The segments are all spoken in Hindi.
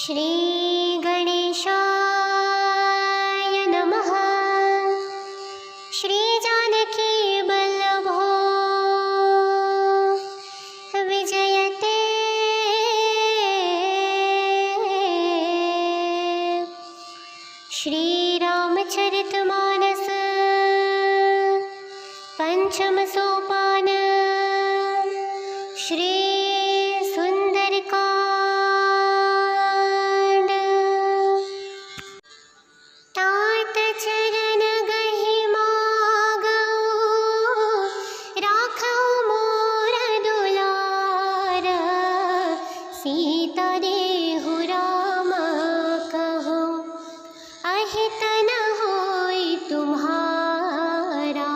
श्री गणेशाय नमः। श्री जानकी वल्लभो विजयते। श्री रामचरितमानस पंचम सोपान। श्री सुंदरकांड। तात चरण गहि मागो, राखो मोर दुलार। सीता देहु राम कहो, अहित न होई तुम्हारा।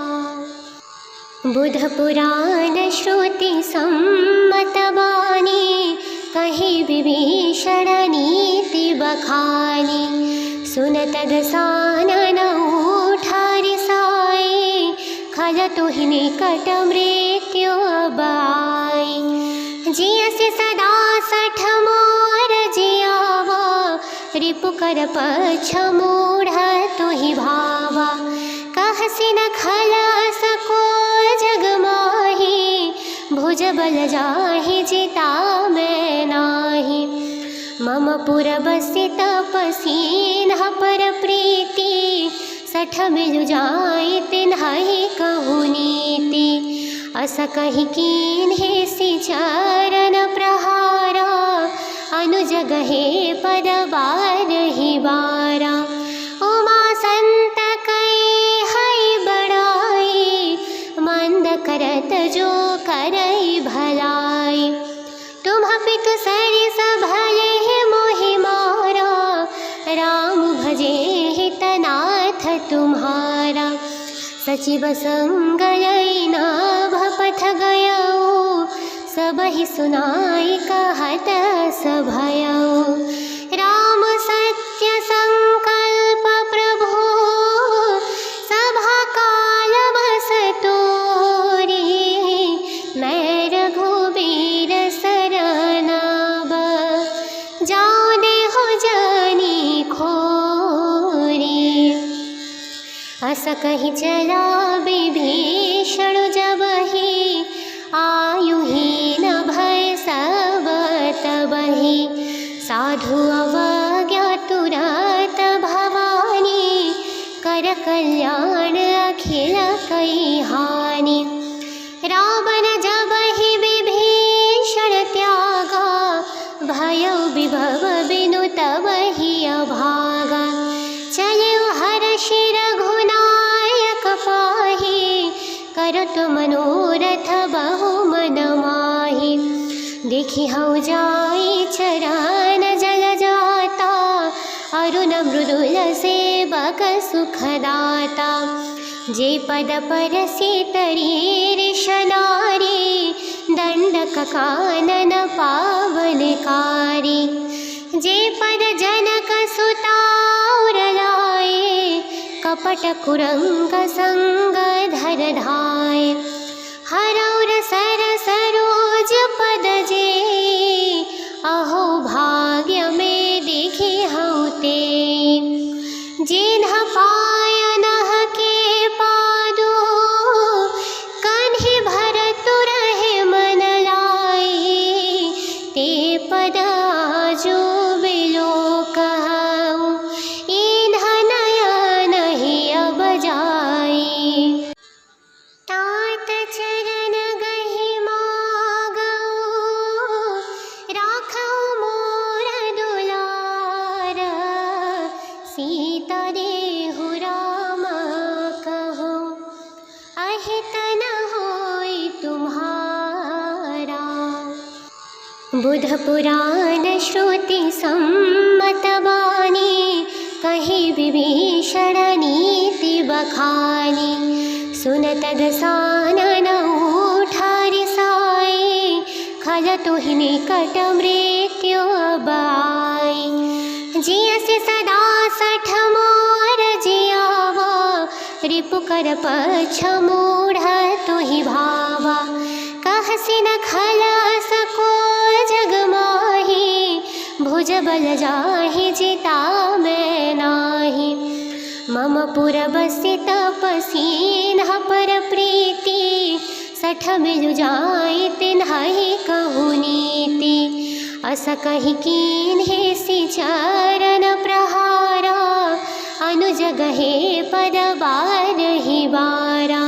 बुध पुराण श्रुति सम्मत बानी, कही विभीषण नीति बखानी। सुनत दसानन उठा रिसाई, खलतु ही निकट मृत्यु अबाई। जियसि सदा सठ मोर जियावा, रिपुकर पक्ष मूढ़ तुहि भावा। कहसि न खलस को जग माही, भुज बल जाहि जिता मैं नाही। मम पुर बसि तपसीन पर प्रीति, सठ मिलु जाई तिन्हि कहु नीति। अस कहि कीन्हे सि चरण प्रहारा, अनुजगहे पद बारहि बारा। उमा संत मंद करत जो करई भलाई। तुम पितु सरिस भले मोहि मारा, राम भजे हित नाथ तुम्हारा। सचिव संग लई नाभ पथ गयऊ, सबहि सुनाई कहत सभयऊ। राम सत्य संकल्प प्रभु, सभा काल बस तोरी। मैं रघुबीर सरनाब, जाऊँ देहु जानी खोरी। अस कहि चला विभीषण जबहि, आयुहीन भय सब तबहि। साधु अवज्ञा तुरत भवानी, कर कल्याण अखिल कई हानि। रावण जबहि विभीषण त्यागा, भयउ विभव बिनु तबहि अभागा। चलऊ हर्षि रघुनायक पाहि, करत मनोरथ बहु मन माहि। देखि हऊ जाई चरण जल जाता, अरुण मृदुल सेवक सुखदाता। जे पद परसि तरी ऋषनारी, दंडक कानन पावनकारी। जे पद जनक सुता और लाए, कपट कुरंग संग धर धाय। हरौर सर सरोज पद जे, अहो भाग्य में देखी हऊ ते। जिन्ह पायनह के पादो, कन्हि भरतु रहे मन लाई। ते पद आजो बिलोकहु, इन्ह नयन ही अब जाई। तात चरण गहि मागो, राखो मोर दुलार। सीता देहु राम कहो, अहित न होई तुम्हारा। बुध पुराण श्रुति सम्मत बानी, कही विभीषण नीति बखानी। सुनत दसानन उठा रिसाई, खलतु ही निकट मृत्यु अबाई। जियसि सदा सठ मोर जियावा, रिपुकर पक्ष मूढ़ तुहि भावा। कहसि न खलस को जग माही, भुज बल जाहि जिता मैं नाही। मम पुरबसि तपसीनः पर प्रीति, सठ मिलु जाई तिन्हि कहु नीति। अस कहि कीन्हे सि चरण प्रहारा, अनुज गहे पद बारहि बारा।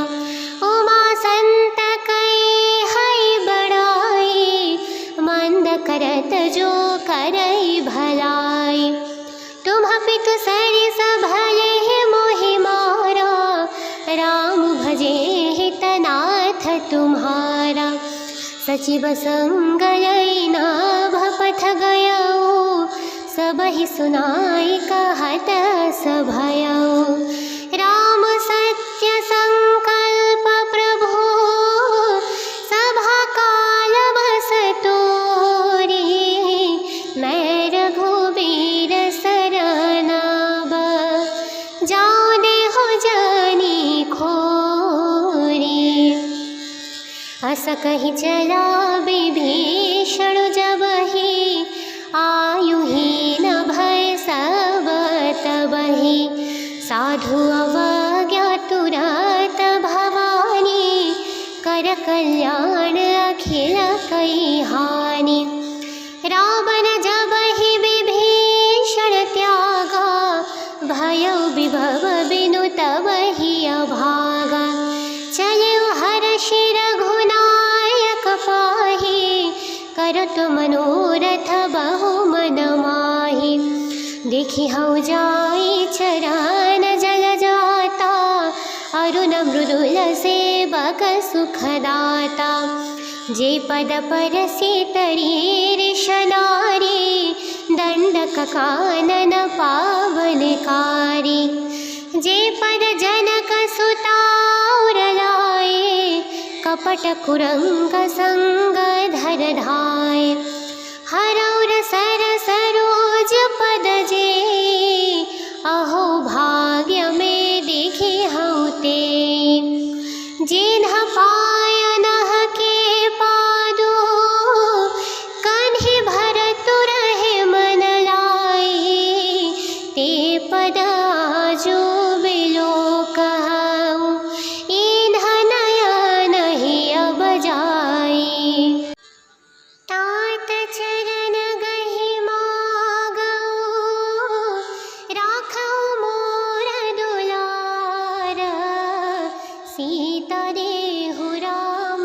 उमा संत कई है बड़ाई, मंद करत जो करई भलाई। तुम पितु सरिस भले मोहि मारा, राम भजे हितनाथ तुम्हारा। सचिव संग लई नाभ पथ गयऊ, सबहि सुनाई कहत सभयऊ। राम सत्य संकल्प प्रभु, सभा काल बस तोरी। मैं रघुबीर सरनाब, जाऊँ देहु जानी खोरी। अस कहि चला विभीषण जबहि, आयुहीन भय सब तबहि। साधु अवज्ञा तुरत भवानी, कर कल्याण अखिल कई हानि। रावण जबहि विभीषण त्यागा, भयउ विभव बिनु तबहि अभागा। चलऊ हर्षि रघुनायक पाहि, करत मनोरथ बहु मन माहि। देखि हऊ जाई चरण जल जाता, अरुण मृदुल सेवक सुखदाता। जे पद परसि तरी ऋष नारी, दंडक कानन पावनकारी। जे पद जनक सुता और लाए, कपट कुरंग संग धर धाय। हरौर सर सरोज पद जे, अहो भाग्य में देखी हऊ ते। जिन्ह पायनह के पादो, कन्हि भरतु रहे मन लाई। ते पद आजो बिलोकहु, इन्ह नयन ही अब जाई। तात चरण गहि मागऊ, राखऊ मोर दुलार। सीता देहु राम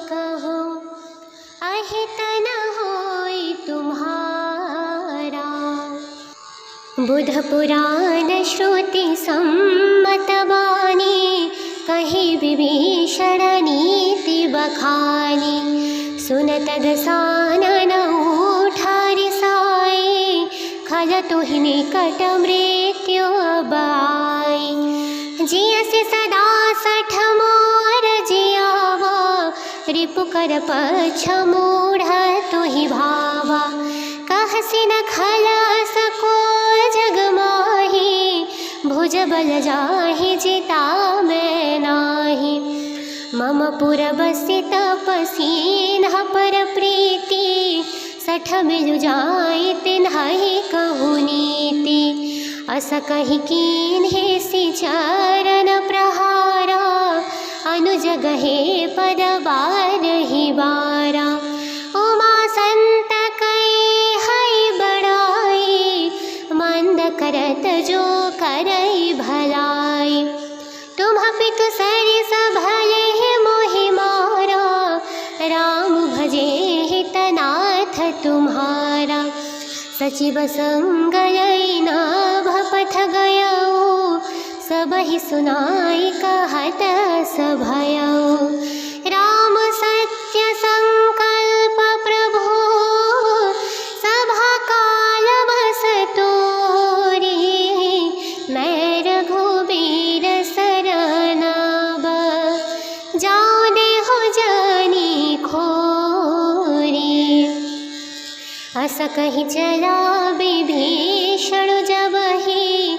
कहु, अहित न होई तुम्हारा। बुध पुराण श्रुति सम्मत बानी, कहि विभीषण नीति बखानी। सुनत दसानन उठा रिसाई, खल तुहि निकट मृत्यु अब आई। जियसि सदा सठ मोर जियावा, रिपुकर पक्ष मूढ़ तुहि भावा। कहसि न खलस को जग माही, भुज बल जाहि जिता मैं नाही। मम पुरबसि तपसीनः पर प्रीति, सठ मिलु जाई तिन्हि कहु नीति। अस कहि कीन्हे सि चरण प्रहारा, अनुज गहे पद बारहि बारा। उमा संत कई है बड़ाई, मंद करत जो करई भलाई। तुम पितु सरिस भले मोहि मारा, राम भजे हितनाथ तुम्हारा। सचिव संग लई नाभ पथ गयऊ, सबहि सुनाई कहत सभयऊ। राम सत्य संकल्प प्रभु, सभा काल बस तोरी। मैं रघुबीर सरनाब, जाऊँ देहु जानी खोरी। अस कहि चला विभीषण जबहि,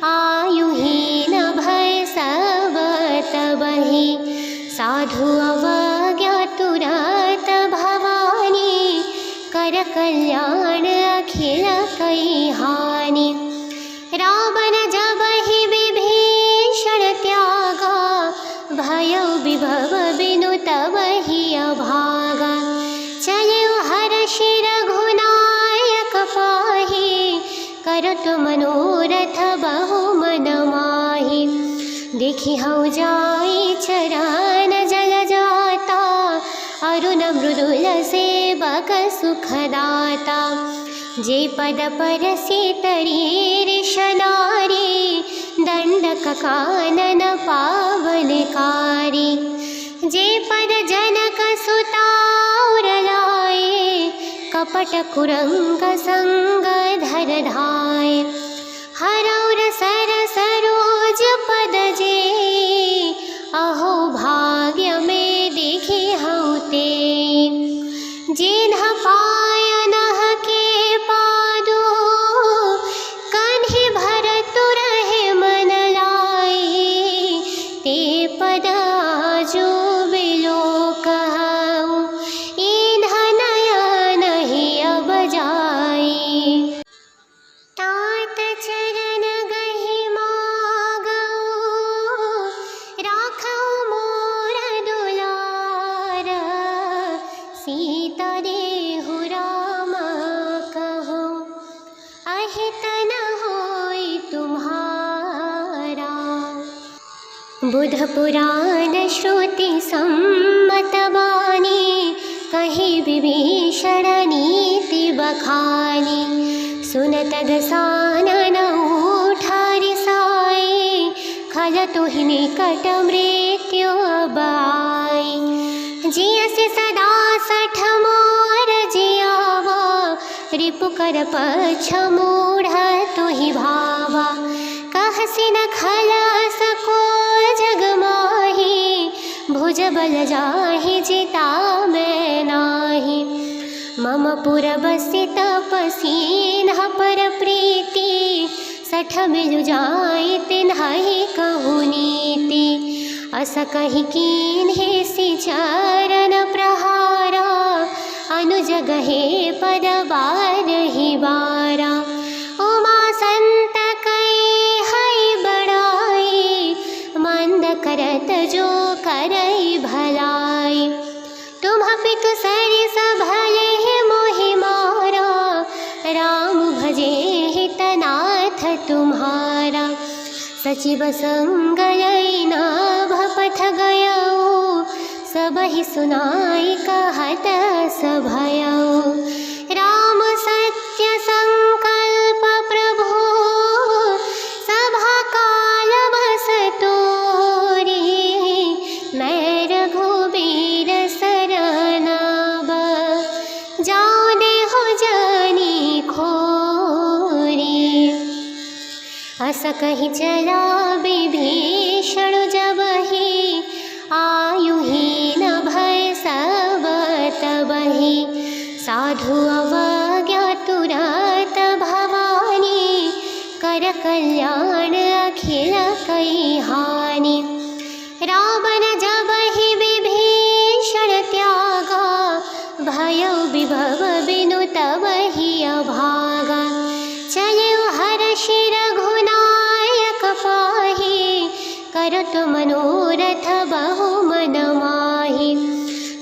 आयुहीन भय सब तबहि। साधु अवज्ञा तुरत भवानी, कर कल्याण अखिल करत मनोरथ बहु मन माहि। देखि हऊ जाई चरण जल जाता, अरुण मृदुल सेवक सुखदाता। जे पद परसि तरी ऋषनारी, दंडक कानन पावनकारी। जे पद जनक सुता और लाए, कपट कुरंग संग धर धाय। हरौर सर सरोज पद जे, अहो भाग्य में देखी हऊ ते। जिन्ह पायनह के पादो, कन्हि भरतु रहे मन लाई। ते पद आजो बिलोक हऊ, इन्ह नयन ही अब जाई। तात चरण गहि मागऊ, राखऊ मोर दुलार। सीता देहु राम कहो, अहित न होई तुम्हारा। बुध पुराण श्रुति सम्मत बानी, कहि विभीषण नीति बखानी। सुनत दसानन उठा रिसाई, खल तुहि निकट मृत्यु अब आई। जियसि सदा सठ मोर जियावा, रिपु कर पछ मूढ़ तुहि भावा। कहसि न खलस को जग माही, भुज बल जाहि जिता मैं नाही। मम पुर बसि तपसीन पर प्रीति, सठ मिलु जाई तिन्हि कहु नीति। अस कहि कीन्हे सि चरण प्रहारा, अनुज गहे पद बारहि बारा। उमा संत कई हई बड़ाई, मंद करत जो करई भलाई। तुम पितु सरिस भले मोहि मारा, राम भजे हितनाथ तुम्हारा। सचिव संग लई नाभ पथ गयऊ, सबहि सुनाई कहत सभयऊ। राम सत्य संकल्प प्रभु, सभा काल बस तोरी। मैं रघुबीर शरण अब, जाऊँ देहु जानी खोरी। अस कहि चला विभीषण जबहि, आयुहीन भय सब तबहि। साधु अवज्ञा तुरत भवानी, कर कल्याण अखिल कई हानि। रावण जबहि विभीषण त्यागा, भयउ विभव बिनु तबहि अभागा। चलऊ हर्षि रघुनायक पाहि, करत मनोरथ बहु मन माहि।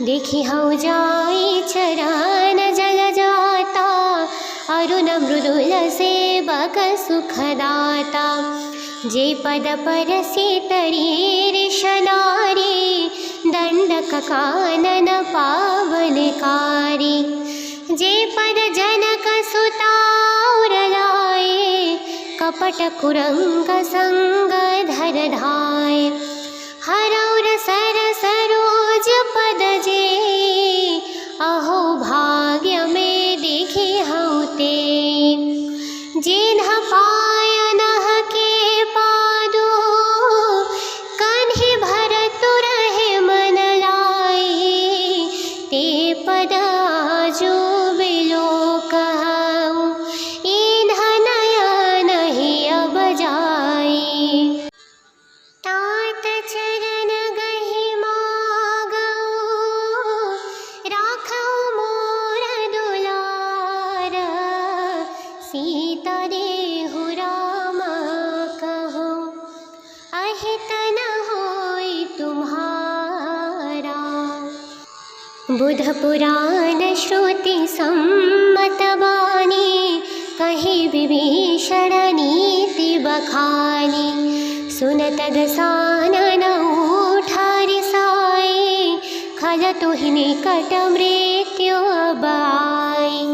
देखि हऊ जाई चरण जल जाता, अरुण मृदुल सेवक सुखदाता। जे पद परसि तरी ऋषनारी, दंडक कानन पावनकारी। जे पद जनक सुता और लाए, कपट कुरंग संग धर धाय। हरौर सर सरोज पद जे, अहो भाग्य में देखी हऊ ते। जिन्ह पायनह के पादो, कन्हि भरतु रहे मन लाई। ते पद आजो बिलोक हऊ, इन्ह नयन ही अब जाई। तात चरण गहि मागऊ, राखऊ मोर दुलार। सीता देहु राम कहो, अहित न होई तुम्हारा। बुध पुराण श्रुति सम्मत बानी, कहि विभीषण नीति बखानी। सुनत दसानन उठा रिसाए, खल तुहि निकट मृत्यु अब आई।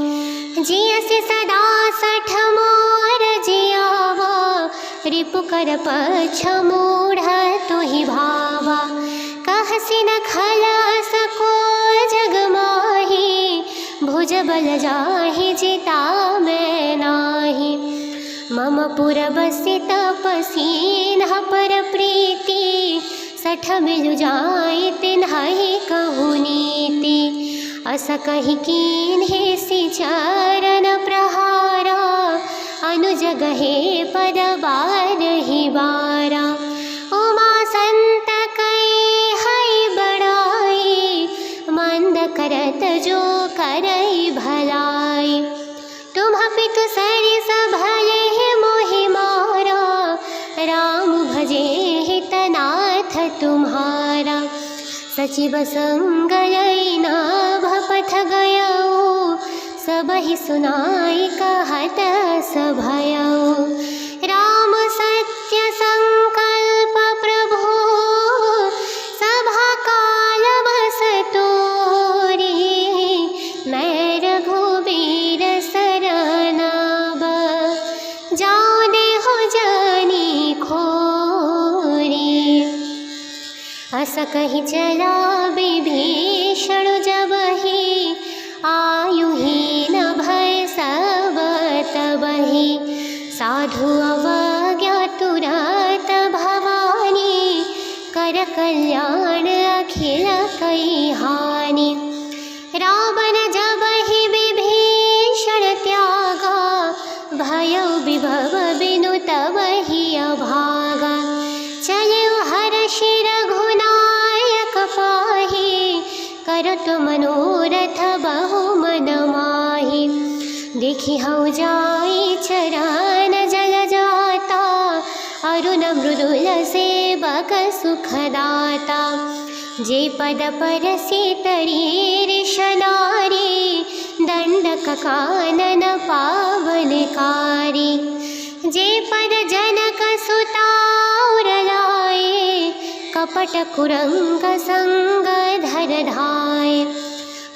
जियसि सदा सठ मोर जियावा, रिपु कर पछ मूढ़ तुहि भावा। कहसि न खलास को जग माही, भुज बल जाहि जिता मैं नाही। मम पुर बसि तपसीन पर प्रीति, सठ मिलु जाई तिन्हि कहु नीति। अस कहि कीन्हे सि चरण प्रहारा, अनुज गहे पद बारहि बारा। उमा संत कई है बड़ाई, मंद करत जो करई भलाई। तुम पितु सरिस भले मोहि मारा, राम भजे हितनाथ तुम्हारा। सचिव संग लई नाभ पथ गयऊ, सबहि सुनाई कहत सभयऊ। राम सत्य संकल्प प्रभु, सभा काल बस तोरी। मैं रघुबीर शरण अब, जाऊँ देहु जानी खोरी। अस कहि चला विभीषण जबहि, आयुहीन भय सब तबहि। साधु अवज्ञा तुरत भवानी, कर कल्याण अखिल कई हानि। रावण जबहि विभीषण त्यागा, भयउ विभव बिनु तबहि अभागा। चलऊ हर्षि रघुनायक पाहि, करत मनोरथ बहु मन माहि। देखि हऊ जाई चरण जल जाता, अरुण मृदुल सेवक सुखदाता। जे पद परसि तरी ऋष नारी, दंडक कानन पावनकारी। जे पद जनक सुता उर लाए, कपट कुरंग संग धर धाय।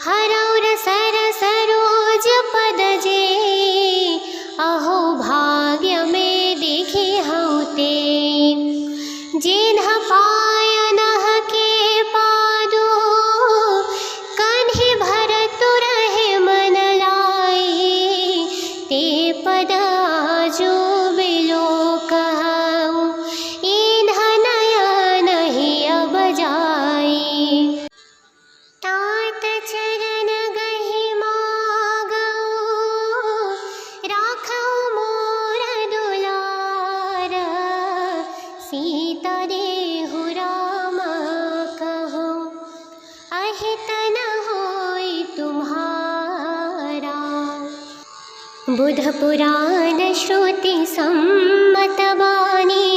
हरौर सर सरोज पद जे, अहो भाग्य में देखी हऊ ते। जिन्ह पाय नह के पादु, कन्हि भरतु रहे मन लाई। ते पद आजु बिलो कहऊ, इन्ह नयन ही अब जाई। तात चरण गहि मागऊ, राखऊ मोर दुलार। सीता देहु राम कहु, अहित न होई तुम्हारा। बुध पुराण श्रुति सम्मत बानी,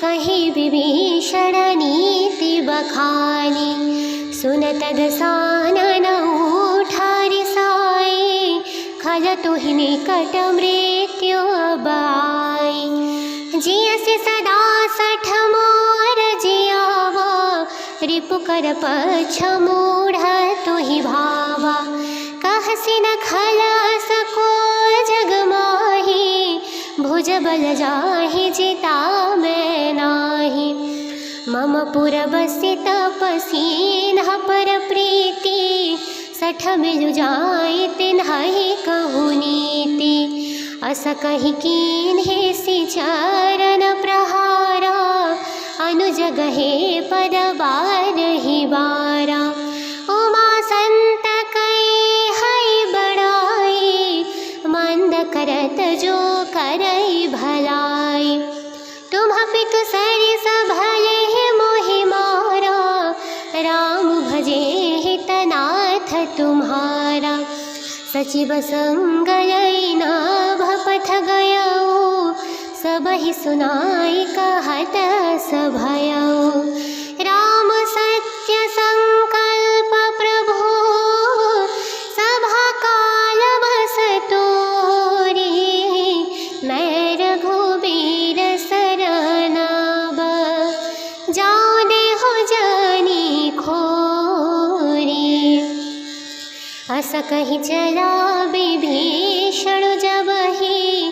कहि विभीषण नीति बखानी। सुनत दसानन उठा रिसाए, खल तुहि निकट मृत्यु अब आई। जियसि सदा सठ मोर जियावा, रिपु कर पछ मूढ़ तुहि भावा। कहसि न खलास को जग माही, भुज बल जाहि जिता मैं नाही। मम पुर बसि तपसीन पर प्रीति, सठ मिलु जाई तिन्हि कहु नीति। अस कहि कीन्हे सि चरण प्रहारा, अनुज गहे पद बारहि बारा। उमा संत कई है बड़ाई, मंद करत जो करई भलाई। तुम पितु सरिस भले मोहि मारा, राम भजे हितनाथ तुम्हारा। सचिव संग लई नाभ पथ गयऊ, सबहि सुनाई कहत सभयऊ। राम सत्य संकल्प प्रभु, सभा काल बस तोरी। कही चला विभीषण जबहि,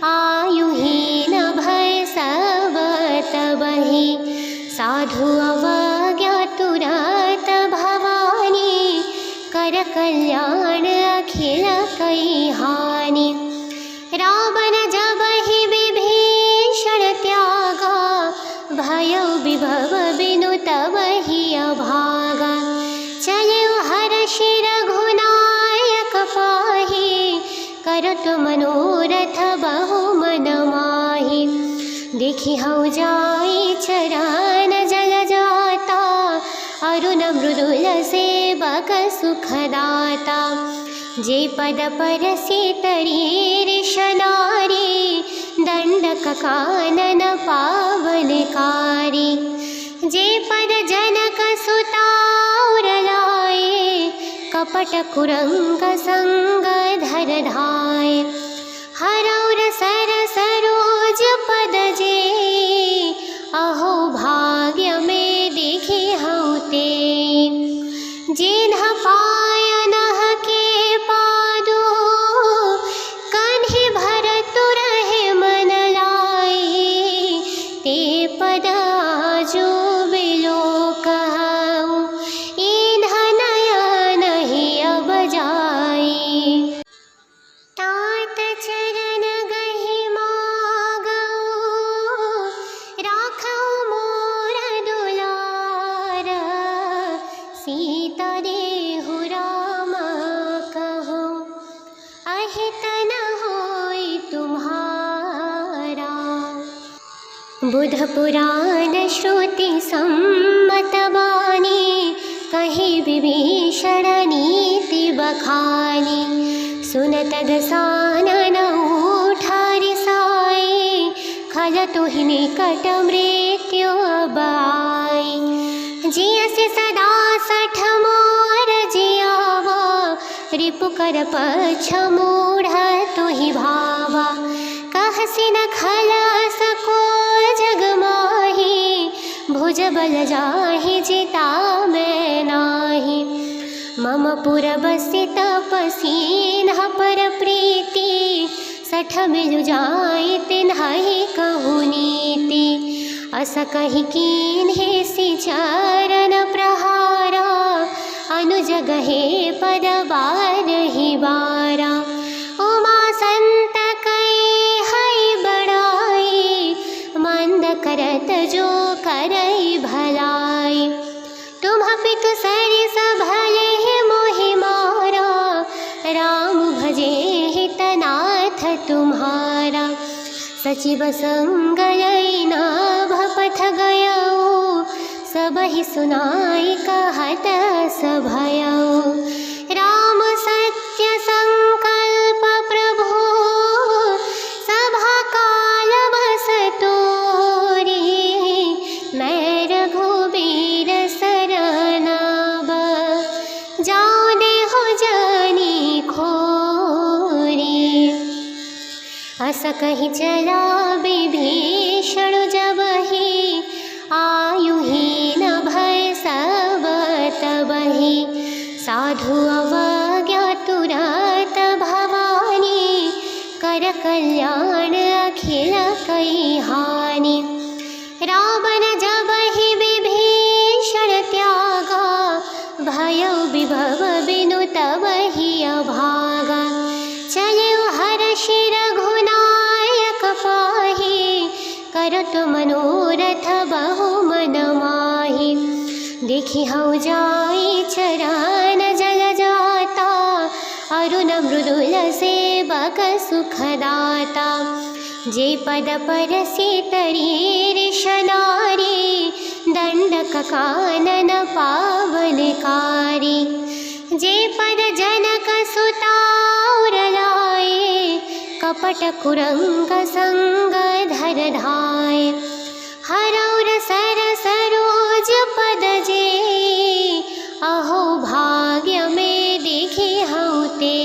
आयुहीन भय सब तबहि। साधु अवज्ञा तुरत भवानी, कर कल्याण अखिल कई हानि। रावण जबहि विभीषण त्यागा, भयो विभव बिनु तबहि अभागा। चलऊ हर्षि रघुनायक पाहि, करत मनोरथ बहु मन माहि। देखि हऊ जाई चरण जल जाता, अरुण मृदुल सेवक सुखदाता। जे पद परसि तरीर्ष नारी, दंडक कानन पावनकारी। जे पद जनक सुता और लाए, कपट कुरंग संग धर धाय। हरौर सर सरोज पद जे, अहो भाग्य में देखे हऊ ते। जिन्ह पाय नह के पादो, कन्हि भरतु रहे मन लाए। ते पद आजो बिलोकहु, इन्ह नयन ही अब जाई। तात चरण गहि मागऊ, राखऊ मोर दुलार। सीता देहु राम कहु, अहित न होई तुम्हारा। बुध पुराण श्रुति सम्मत बानी, कहि विभीषण नीति बखानी। सुनत दसानन उठा रिसाई, खलतु हि निकट मृत्यु अब आई। जियसि सदा सठ मोर जियावा, रिपुकर पक्ष मूढ़ तुहि भावा। कहसि न खलस को जग माहि, भुज बल जाहि जिता मैं नाही। मम पुर बसि तपसीन्ह पर प्रीति, सठ मिलु जाई तिन्हि कहु नीति। अस कहि कीन्हे सि चरण प्रहारा, अनुज गहे पद बारहि बारा। उमा संत कई है बड़ाई, मंद करत जो करई भलाई। तुम पितु सरिस भले मोहि मारा, राम भजे हितनाथ तुम्हारा। सचिव संग लई नाभ पथ गयऊ, सबहि सुनाई कहत सभयऊ। राम सत्य संकल्प प्रभु, सभा काल बस तोरी। मैं रघुबीर शरण अब, जाऊँ देहु जानी खोरी। अस कहि चला विभीषण जबहि, आयुहीन भय सब तबहि। साधु अवज्ञा तुरत भवानी, कर कल्याण अखिल कई हानि। रावण जबहि विभीषण त्यागा, भयो विभव बिनु तबहि अभागा। चलऊ हर्षि रघुनायक पाहि, करत मनोरथ बहु मन माहि। देखि हऊ जाई चरण जल जाता, अरुण मृदुल सेवक सुखदाता। जे पद परसि तरीर्ष नारी, दंडक कानन पावनकारी। जे पद जनक सुता और लाए, कपट कुरंग संग धर धाय। हरौर सर सरोज पद जे, अहो भाग्य में देखे हऊ ते।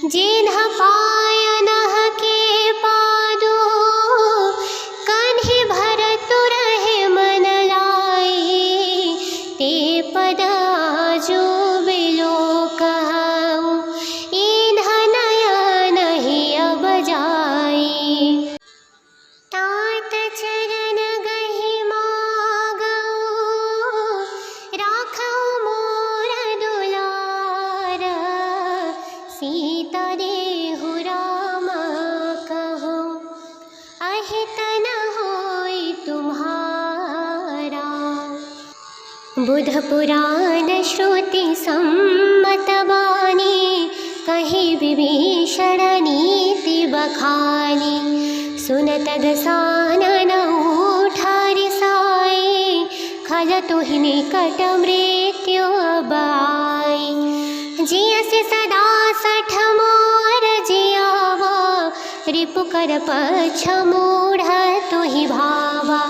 जिन्ह पाय नह के पादो, कन्हि भरतु रहे मन लाए। ते पद आजो बिलोकहु, बुध पुराण श्रुति सम्मत बानी, कही विभीषण नीति बखानी। सुनत दसानन उठारि साई, खलतु हि निकट मृत्यु अबाई। जियसि सदा सठ मोर जियावा, रिपुकर पक्ष मूढ़ तुहि भावा।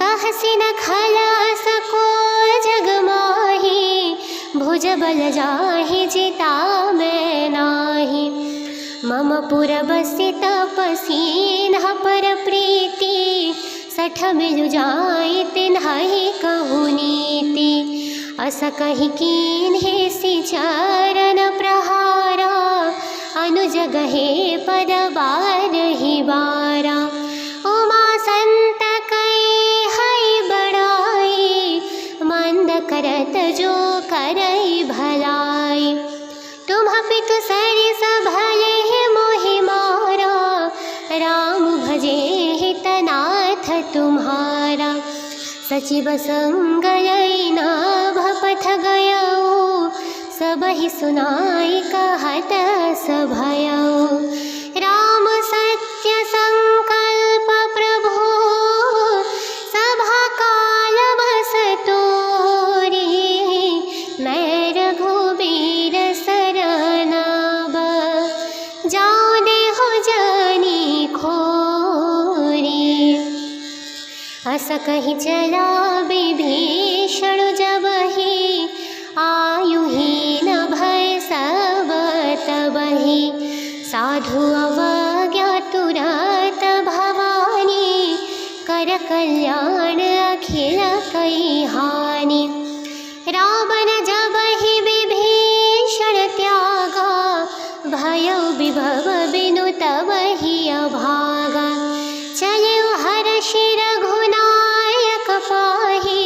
कहसि न खलस को जग माही, भुज बल जाहि जिता मैं नाही। मम पुर बसि तपसी नह पर प्रीति, सठ मिलु जाई तिन्हि कहु नीति। अस कहि कीन्हे सि चरण प्रहारा, अनुज गहे पद बारहि बारा। उमा संत करत जो करई भलाई, तुम पितु सरिस भले मोहि मारा। राम भजे हितनाथ तुम्हारा, सचिव संग लई नाभ पथ गयऊ। सबहि सुनाई कहत सभयऊ, राम सत्य संकल्प प्रभु। सभा काल बस तोरी, मैं रघुबीर शरण जाऊँ देहु जानी खोरी। अस कहि चला विभीषण जबहि, आयुहीन भय सब तबहि। साधु अवज्ञा तुरत भवानी, कर कल्याण अखिल कई हानि। रावण जबहि विभीषण त्यागा, भयउ विभव बिनु तबहि अभागा। चलऊ हर्षि रघुनायक पाहि,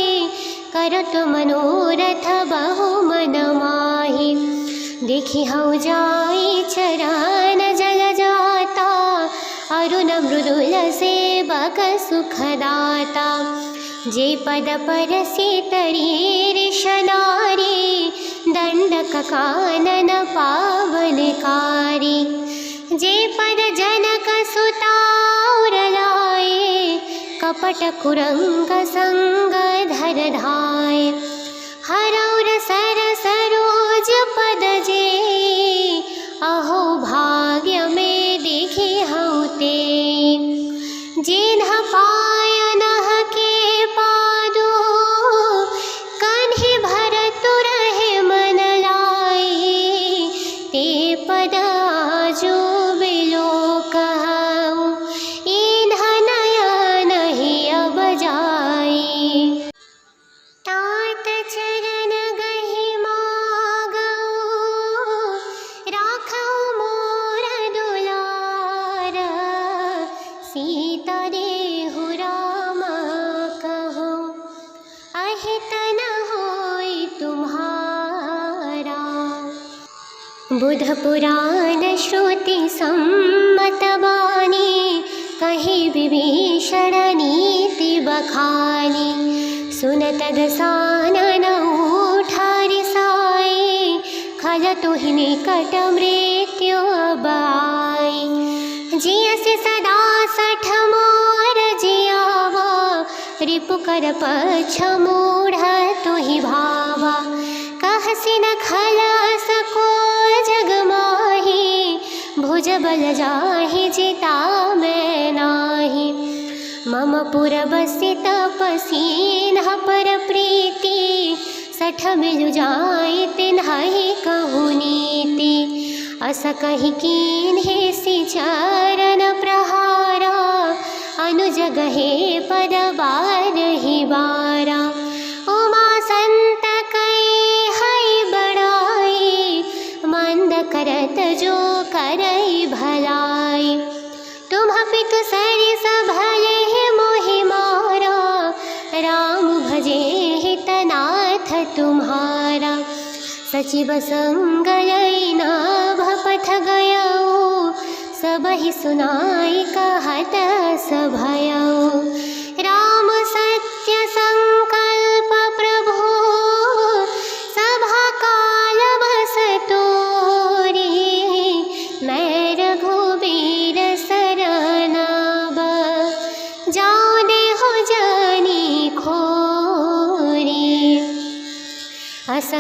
करत मनोरथ बहु मन माहि। देखि हऊ जाई चरण जल जाता, अरुण मृदुल सेवक सुखदाता। जे पद परसि तरी ऋषनारी, दंडक कानन पावनकारी। जे पद जनक सुता और लाए, कपट कुरंग संग धर धाय। हरौर सर सरोज पद जे, अहो भाग्य में देखी हऊ ते। जिन्ह पाय नह के पादो, कन्हि भरतु रहे मन लाई। ते पद आजो बिलोकहु, इन्ह नयन ही अब जाई। तात चरण गहि मागऊ, राखऊ मोर दुलार। सीता देहु राम कहु, अहित न होई तुम्हारा। बुध पुराण श्रुति सम्मत बानी, कही विभीषण नीति बखानी। सुनत दसानन उठारि साई, खलतु हि निकट मृत्यु अबाई। जियसि सदा सठ मोर जियावा, रिपुकर पक्ष मूढ़ तुहि भावा। कहसि न खलस को जग माही, भुज बल जाहि जिता मैं नाही। मम पुर बसि तपसी नह पर प्रीति, सठ मिलु जाई तिन्हि कहु नीति। अस कहि कीन्हे सि चरण प्रहारा, अनुज गहे पद बारहि बारा। उमा संत कई बड़ाई, मंद करत जो करई भलाई। तुम पितु सरिस भले मोहि मारा, राम भजे हितनाथ तुम्हारा। सचिव संग लई नाभ पथ गयऊ, सबहि सुनाई कहत सभयऊ। राम सत्य संकल्प प्रभु,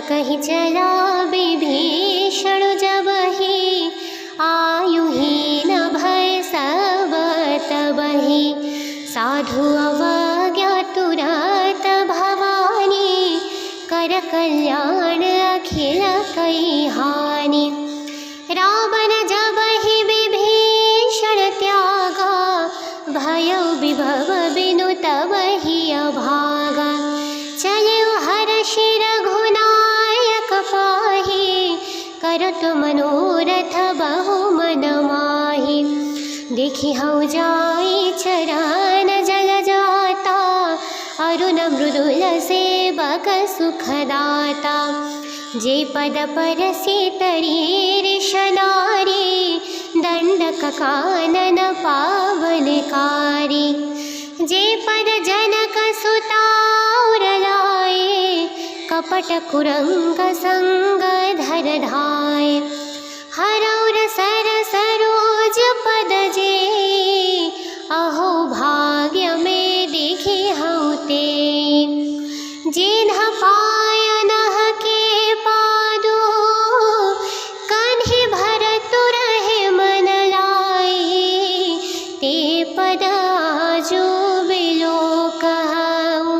कहि चला विभीषण जबहि, आयुहीन भय सब तबहि। साधु अवज्ञा तुरत भवानी, कर कल्याण अखिल कई हानि। रावण जबहि विभीषण त्यागा, भयो विभव बिनु तबहि अभागा। चलिउ हर्षि रघुनायक पाहि, करत मनोरथ बहु मन माहि। देखि हौ जाई चरण जल जाता, अरुण मृदुल सेवक सुखदाता। जे पद परसि तरी ऋष नारी, दंडक कानन पावनकारी। जे पद जनक सुता और लाए, कपट कुरंग संग धर धाय। हरौर सर सरोज पद जे, अहो भाग्य में देखी हऊ ते। जिन्ह पायनह के पादो, कन्हि भरतु रहे मन लाई। ते पद आजो बिलोकहु,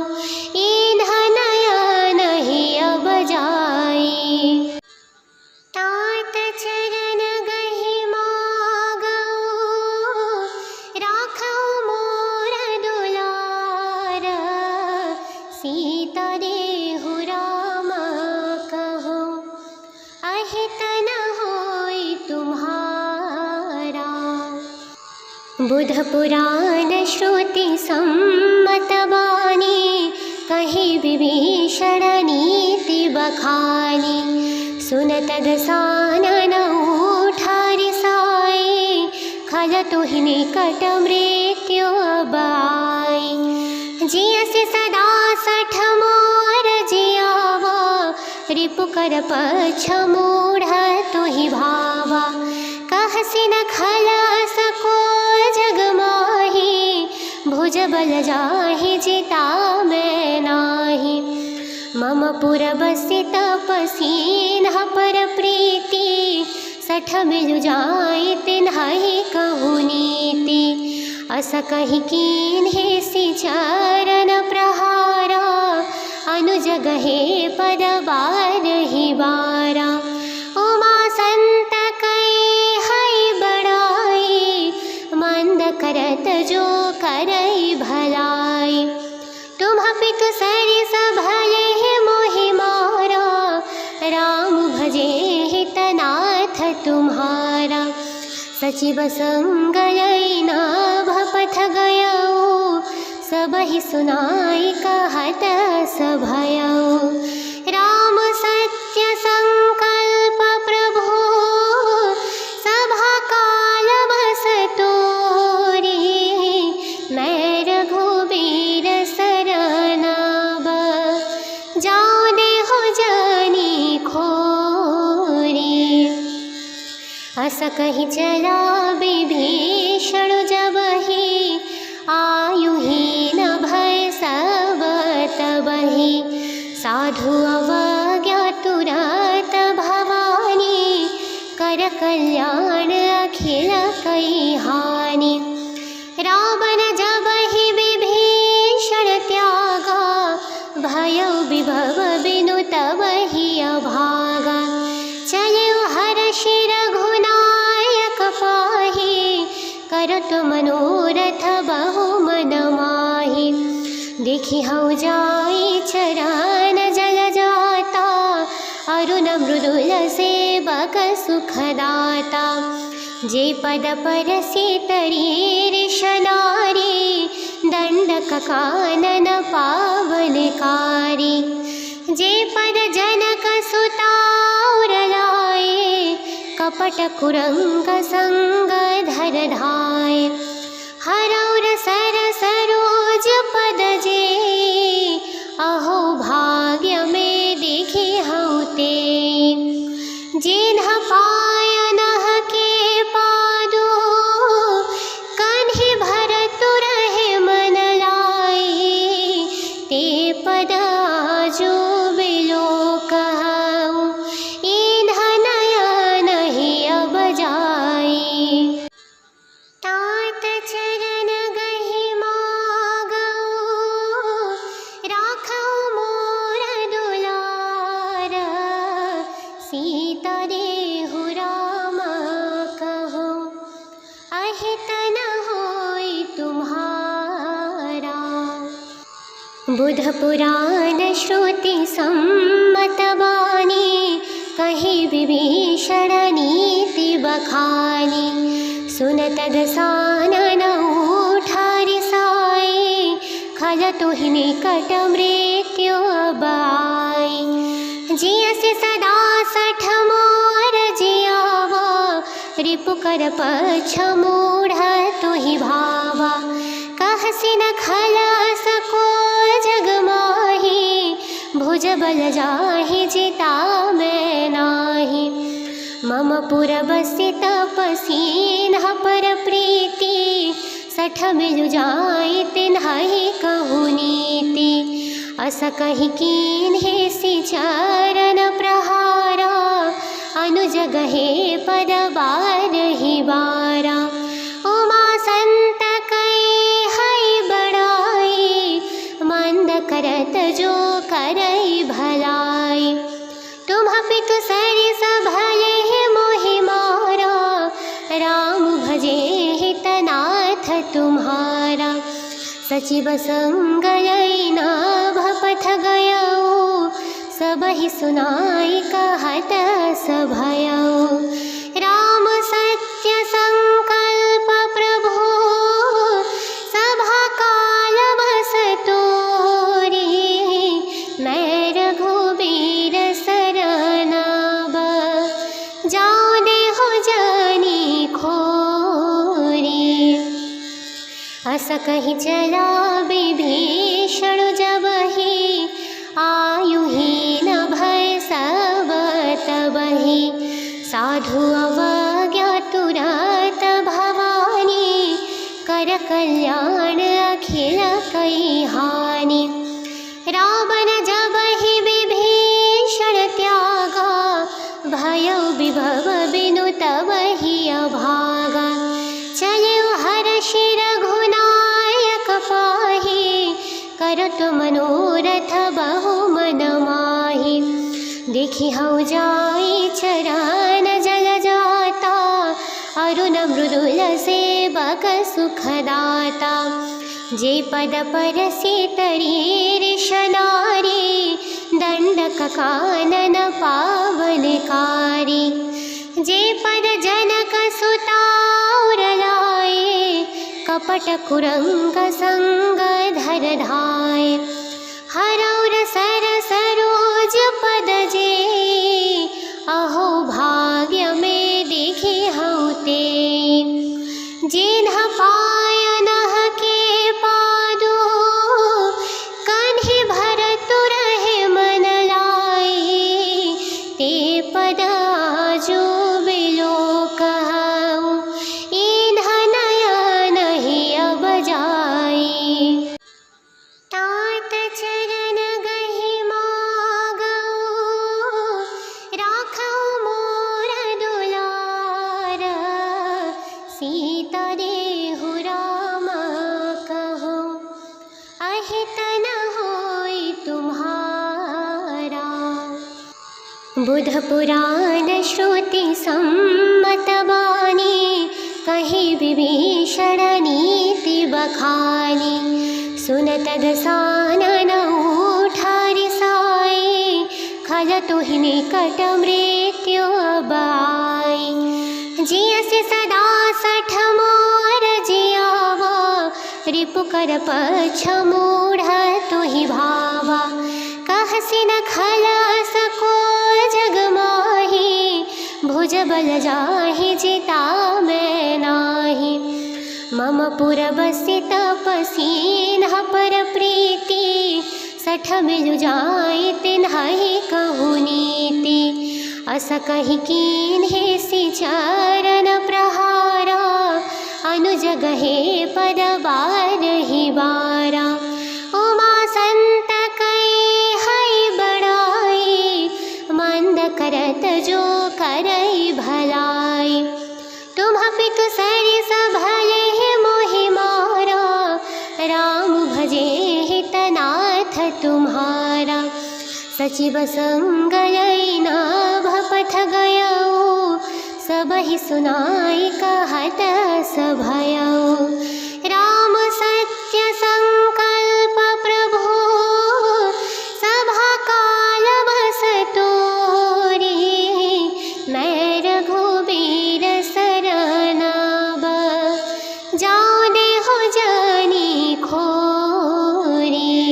इन्ह नयन ही अब जाई। तात चरण गहि मागऊ, राखऊ मोर दुलार। सीता देहु राम कहूँ, अहित न होई तुम्हारा। बुध पुराण श्रुति सम्मत बानी, कहि विभीषण नीति बखानी। सुनत दसानन उठा रिसाई, खल तुहि निकट मृत्यु अब आई। जियसि सदा सठ मोर जियावा, रिपुकर पक्ष मूढ़ तुहि भावा। कहसि न खला सको जग माहि, भुज बल जाहि जिता मैं नाही। मम पुर बसि तपसीन पर प्रीति, सठ मिलु जाई तिन्हि कहु नीति। अस कहि कीन्हे सि चरण प्रहारा, अनुज गहे पद बारहि बारा। उमा संत कई हई बड़ाई, मंद करत जो करई भलाई। तुम पितु सरिस भले मोहि मारा, राम भजे हितनाथ तुम्हारा। सचिव संग लई नाभ पथ गयऊ, सबहि सुनाई कहत सभयऊ। राम सत्य संकल्प प्रभु, सभा काल बस तोरी। मैं रघुबीर सरनाब, जाऊँ देहु जानी खोरी। अस कहि चला विभीषण जबहि, आयुहीन भय सब तबहि। साधु अवज्ञा तुरत भवानी, कर कल्याण अखिल कई हानि। रावण जबहि विभीषण त्यागा, भयो विभव बिनु तबहि अभागा। चलिउ हर्षि रघुनायक पाहि, करत मनोरथ बहु मन माहि। देखि हौ जाई चरण जल जाता, अरुण मृदुल सेवक सुखदाता। जे पद परसि तरी ऋष नारी, दंडक कानन पावनकारी। जे पद जनक सुता और लाए, कपट कुरंग संग धर धाय। हरौर सर सरोज पद जे, अहो भाग्य में देखी हऊ ते। जिन्ह पायनह के पादो, कन्हि भरतु रहे मन लाई। ते पद आजो बिलोकहु, अहित न होय तुम्हारा। बुध पुराण श्रुति सम्मत वाणी, कही विभीषण नीति बखानी। सुनत दसानन उठा रिसाई, खल तुहि निकट मृत्यु बाई। जियसि सदा सठ मोर जियावा, रिपु कर पछ मूढ़ तुहि भावा। कहसि न खलास को जग माही, भुज बल जाहि जिता मैं नाही। मम पुर बसि तपसीन पर प्रीति, सठ मिलु जाई तिन्हि कहु नीति। अस कहि कीन्हे सि चरण प्रहारा, अनुज गहे पद बारहि बारा। उमा संत कई है बड़ाई, मंद करत जो करई भलाई। तुम पितु सरिस भले मोहि मारा, राम भजे हितनाथ तुम्हारा। सचिव संग लई नाभ पथ गयऊ, सबहि सुनाई कहत सभयऊ। राम सत्य संकल्प प्रभु, सभा काल बस तोरी। मैं रघुबीर शरण जाऊं देहु जानी खोरी। अस कहि चला विभीषण जबहि, आयुहीन भय सब तबहि। साधु अवज्ञा तुरत भवानी, कर कल्याण अखिल कई हानि। रावण जबहि विभीषण त्यागा, भयउ विभव बिनु तबहि अभागा। चलिउ हर्षि रघुनायक पाहि, करत मनोरथ बहु मन माहि। देखि हउ जाई चरण जल जाता, अरुण मृदुल सेवक सुखदाता। जे पद परसि तरी ऋष नारी, दंडक कानन पावनकारी। जे पद जनक सुता उर लाए, कपट कुरंग संग धर धाय। हरौर सरस रोज पद जे, अहो भाग्य में देखी हऊ ते। जिन्ह पाय नह के पादु, कन्हि भरतु रहे मन लाई। ते पद आजु बिलोकहु, इन्ह नयन ही अब जाई। तात चरण गहि मागऊ, राखऊ मोर दुलार। सीता देहु राम कहूँ, अहित न होय तुम्हारा। बुध पुराण श्रुति सम्मत वाणी, कही विभीषण नीति बखानी। सुनत दसानन उठा रिसाई, खल तुहि निकट मृत्यु बाई। जियसि सदा सठ मोर जियावा, रिपु कर पछ मूढ़ तुहि भावा। कहसि न खलास को जग माही, भुज बल जाहि जिता मैं नाही। मम पुर बसि तपसीन पर प्रीति, सठ मिलु जाई तिन्हि कहु नीति। अस कहि कीन्हे सि चरण प्रहारा, अनुज गहे पद बारहि बारा। उमा संत कई है बड़ाई, मंद करत जो करई भलाई। तुम पितु सरिस भले मोहि मारा, राम भजे हितनाथ तुम्हारा। सचिव संग लई नाभ पथ गयऊ, सबहि सुनाई कहत सभयउ। राम सत्य संकल्प प्रभु सभा काल बस तोरी। मैं रघुबीर शरण अब जाऊँ देहु जानी खोरी।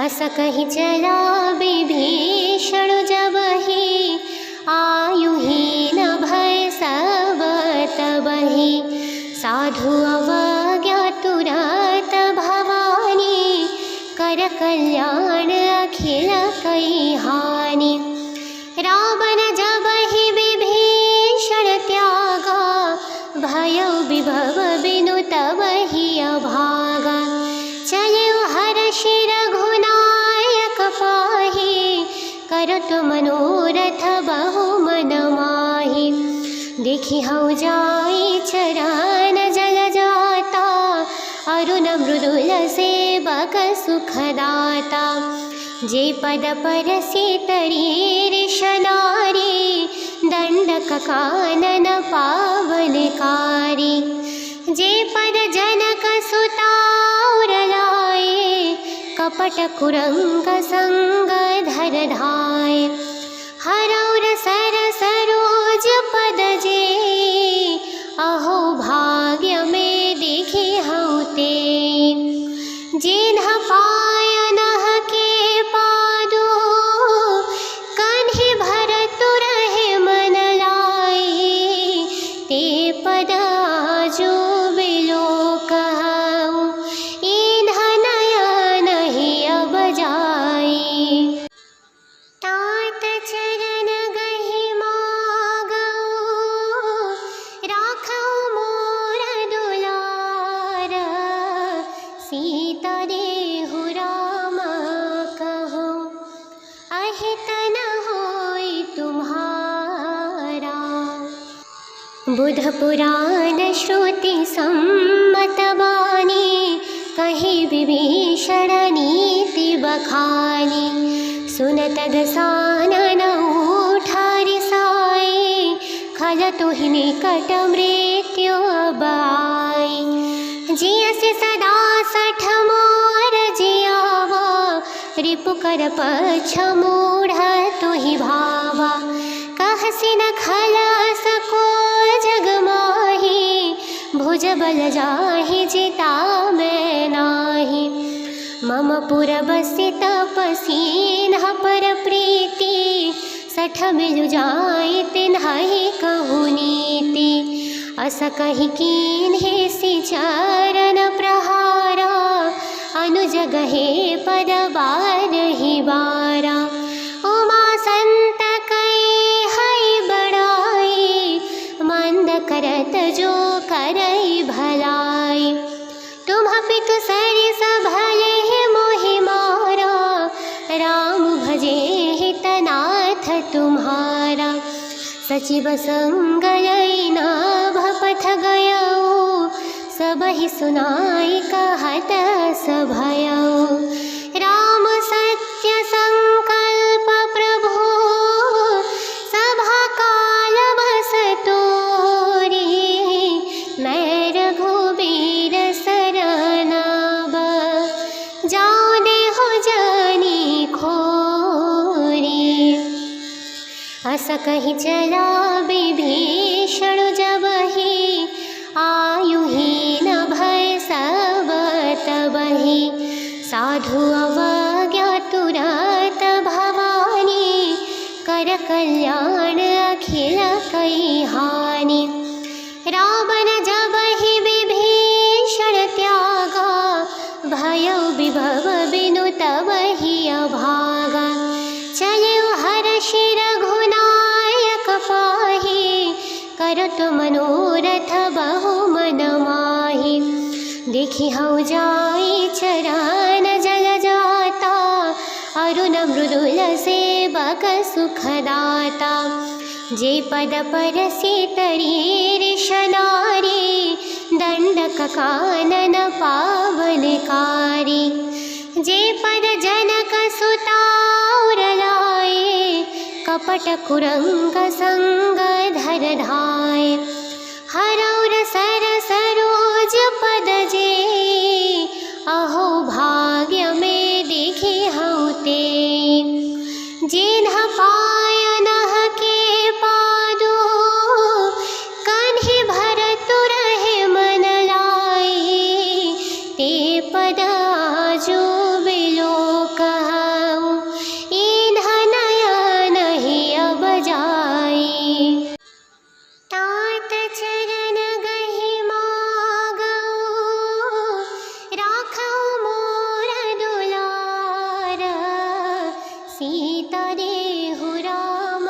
अस कहि चला विभीषण जबहि आयुहीन भय सब तबहि। साधु अवज्ञा तुरत भवानी कर कल्याण अखिल कई हानि। रावण जबहि विभीषण त्यागा भयउ विभव बिनु तबहि अभागा। चलउ हर्षि रघुनायक पाहि करत मनोरथ बहु मन माहि। देखि हउ जाई चरण जल जाता अरुण मृदुल सेवक सुखदाता। जे पद परसि तरी ऋष नारी दंडक कानन पावनकारी। जे पद जनक सुता उर लाए कपट कुरंग संग धर धाय। हरौर सर सरोज पद जे अहो भाग्य में देखी हउँ ते। जिन्ह पाय नह के पादु कन्हि भरतु रहे मन लाई। ते पद आजो बिलोकहु इन्ह नयन ही अब जाई। तात चरण गहि मागउ राखउ मोर दुलार। सीता देहु राम कहु अहित न होई तुम्हारा। बुध पुराण श्रुति सम्मत बानी कहि विभीषण नीति बखानी। सुनत दसानन उठा रिसाई खलतु हि निकट मृत्यु अब आई। जियसि सदा सठ मोर जियावा रिपु कर पछ मूढ़ तुहि भावा। कहसि न खलस को जग माही भुज बल जाहि जिता मैं नाही। मम पुर बसि तपसी न पर प्रीति सठ मिलु जाई तिन्हि कहु नीति। अस कहि कीन्हे सि चरण प्रहारा अनुज गहे पद बारहि बारा। उमा संत कई हई बड़ाई मंद करत जो करई भलाई। तुम पितु सरिस भले मोहि मारा राम भजे हितनाथ तुम्हारा। सचिव संग लई नाभ पथ गयउ सबहि सुनाई कहत सभयउ। राम सत्य संकल्प प्रभु सभा काल बस तोरी। मैं रघुबीर शरण अब जाऊँ देहु जानी खोरी। अस कहि चला विभीषण जबहि आयुहीन भय सब तबहि। साधु अवज्ञा तुरत भवानी कर कल्याण अखिल कई हानि। रावण जबहि विभीषण त्यागा भयउ विभव बिनु तबहि अभागा। चलउ हर्षि रघुनायक पाहि करत मनोरथ बहु मन माहि। देखि हउ जाई चरण जल जाता अरुण मृदुल सेवक सुखदाता। जे पद परसि तरी ऋष नारी दंडक कानन पावनकारी। जे पद जनक सुता उर लाए कपट कुरंग संग धर धाय। हरौर सर सरोज पद जे अहो भाग्य में देखे हूँ ते। जिन्ह पाय नह के पादो कन्हि भरतु रहे मन लाए। ते पद आजो बिलो कहूँ इन्ह नयन ही अब जाई। तात चरण गहि मागऊँ राखऊँ मोर दुलार। सीता देहु राम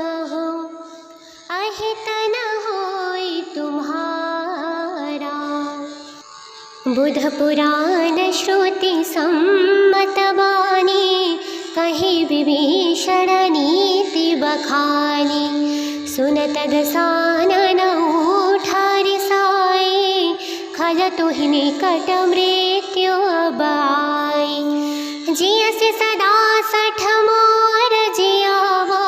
कहूँ अहित न होई तुम्हारा। बुध पुराण श्रुति सम्मत बानी कही विभीषण नीति बखानी। सुनत दसानन उठा रिसाई खल तुहि निकट मृत्यु अब आई। जियसि सदा सठ मोर जियावा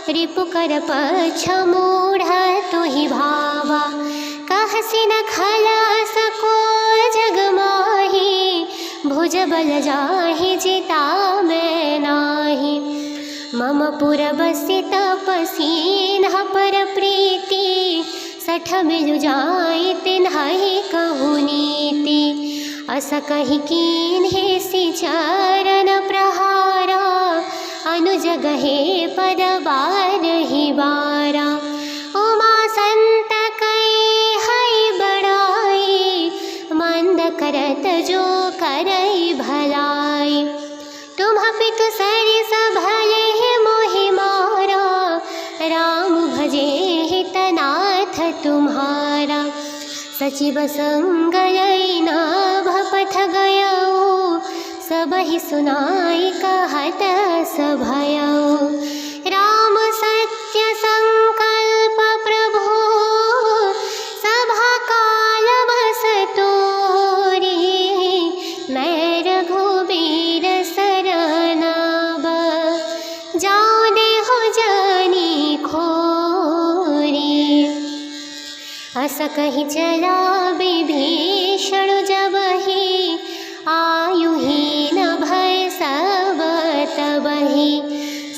रिपु कर पछ मूढ़ तुहि भावा। कहसि न खलास को जग माही भुज बल जाहि जिता मैं नाही। मम पुर बसि तपसी नह पर प्रीति सठ मिलु जाई तिन्हि कहु नीति। अस कहि कीन्हे सि चरण प्रहारा अनुज गहे पद बारहि बारा। उमा संत कई हई बड़ाई मंद करत जो करई भलाई। तुम पितु सरिस भले मोहि मारा राम भजे हितनाथ तुम्हारा। सचिव संग लई नाभ पथ गयऊ सबहि सुनाई कहत सभयऊ। राम सत्य संकल्प प्रभु सभा काल बस तोरी। मैं रघुबीर शरण अब जाऊँ देहु जानी खोरी। अस कहि चला विभीषण जबहि आयुहीन भय सब तबहि।